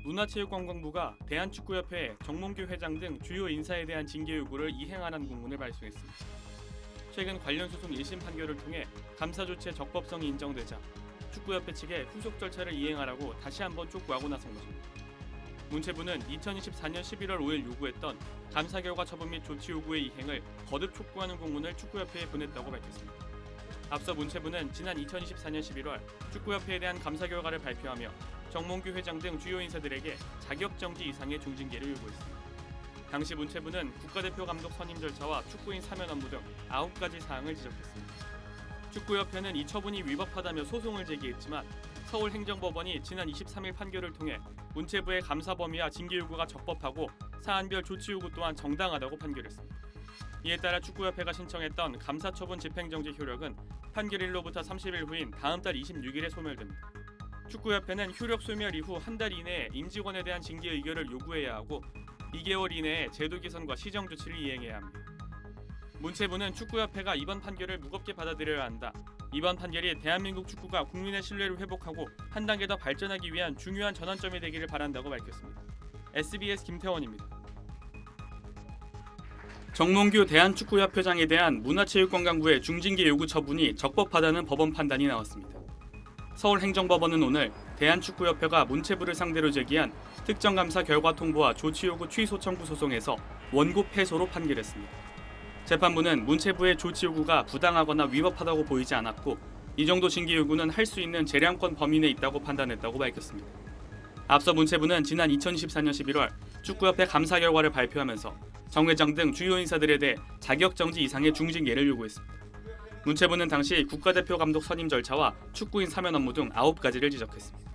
문화체육관광부가 대한축구협회 정몽규 회장 등 주요 인사에 대한 징계 요구를 이행하라는 공문을 발송했습니다. 최근 관련 소송 1심 판결을 통해 감사 조치의 적법성이 인정되자 축구협회 측에 후속 절차를 이행하라고 다시 한번 촉구하고 나선 것입니다. 문체부는 2024년 11월 5일 요구했던 감사 결과 처분 및 조치 요구의 이행을 거듭 촉구하는 공문을 축구협회에 보냈다고 밝혔습니다. 앞서 문체부는 지난 2024년 11월 축구협회에 대한 감사 결과를 발표하며 정몽규 회장 등 주요 인사들에게 자격정지 이상의 중징계를 요구했습니다. 당시 문체부는 국가대표 감독 선임 절차와 축구인 사면 업무 등 9가지 사항을 지적했습니다. 축구협회는 이 처분이 위법하다며 소송을 제기했지만 서울행정법원이 지난 23일 판결을 통해 문체부의 감사 범위와 징계 요구가 적법하고 사안별 조치 요구 또한 정당하다고 판결했습니다. 이에 따라 축구협회가 신청했던 감사처분 집행정지 효력은 판결일로부터 30일 후인 다음 달 26일에 소멸됩니다. 축구협회는 효력 소멸 이후 한 달 이내에 임직원에 대한 징계 의결을 요구해야 하고 2개월 이내에 제도 개선과 시정 조치를 이행해야 합니다. 문체부는 축구협회가 이번 판결을 무겁게 받아들여야 한다. 이번 판결이 대한민국 축구가 국민의 신뢰를 회복하고 한 단계 더 발전하기 위한 중요한 전환점이 되기를 바란다고 밝혔습니다. SBS 김태원입니다. 정몽규 대한축구협회장에 대한 문화체육관광부의 중징계 요구 처분이 적법하다는 법원 판단이 나왔습니다. 서울행정법원은 오늘 대한축구협회가 문체부를 상대로 제기한 특정감사 결과 통보와 조치 요구 취소 청구 소송에서 원고 패소로 판결했습니다. 재판부는 문체부의 조치 요구가 부당하거나 위법하다고 보이지 않았고 이 정도 징계 요구는 할 수 있는 재량권 범위 내에 있다고 판단했다고 밝혔습니다. 앞서 문체부는 지난 2024년 11월 축구협회 감사 결과를 발표하면서 정 회장 등 주요 인사들에 대해 자격정지 이상의 중징계를 요구했습니다. 문체부는 당시 국가대표 감독 선임 절차와 축구인 사면 업무 등 9가지를 지적했습니다.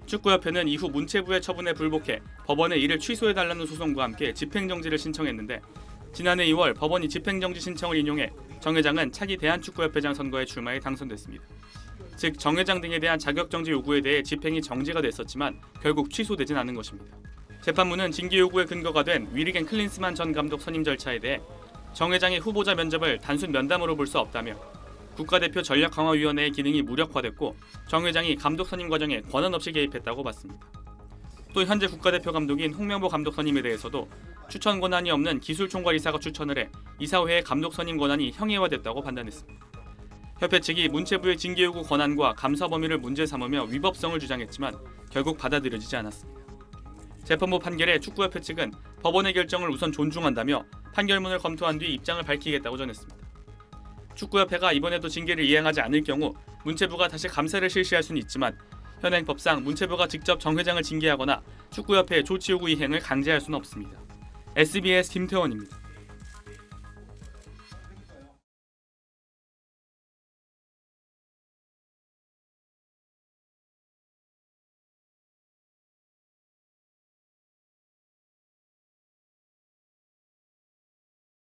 축구협회는 이후 문체부의 처분에 불복해 법원에 이를 취소해달라는 소송과 함께 집행정지를 신청했는데 지난해 2월 법원이 집행정지 신청을 인용해 정 회장은 차기 대한축구협회장 선거에 출마해 당선됐습니다. 즉 정 회장 등에 대한 자격정지 요구에 대해 집행이 정지가 됐었지만 결국 취소되진 않은 것입니다. 재판부는 징계 요구의 근거가 된 위르겐 클린스만 전 감독 선임 절차에 대해 정 회장의 후보자 면접을 단순 면담으로 볼 수 없다며 국가대표 전략강화위원회의 기능이 무력화됐고 정 회장이 감독 선임 과정에 권한 없이 개입했다고 봤습니다. 또 현재 국가대표 감독인 홍명보 감독 선임에 대해서도 추천 권한이 없는 기술총괄이사가 추천을 해 이사회의 감독 선임 권한이 형해화됐다고 판단했습니다. 협회 측이 문체부의 징계 요구 권한과 감사 범위를 문제 삼으며 위법성을 주장했지만 결국 받아들여지지 않았습니다. 재판부 판결에 축구협회 측은 법원의 결정을 우선 존중한다며 판결문을 검토한 뒤 입장을 밝히겠다고 전했습니다. 축구협회가 이번에도 징계를 이행하지 않을 경우 문체부가 다시 감사를 실시할 수는 있지만 현행 법상 문체부가 직접 정 회장을 징계하거나 축구협회의 조치 요구 이행을 강제할 수는 없습니다. SBS 김태원입니다.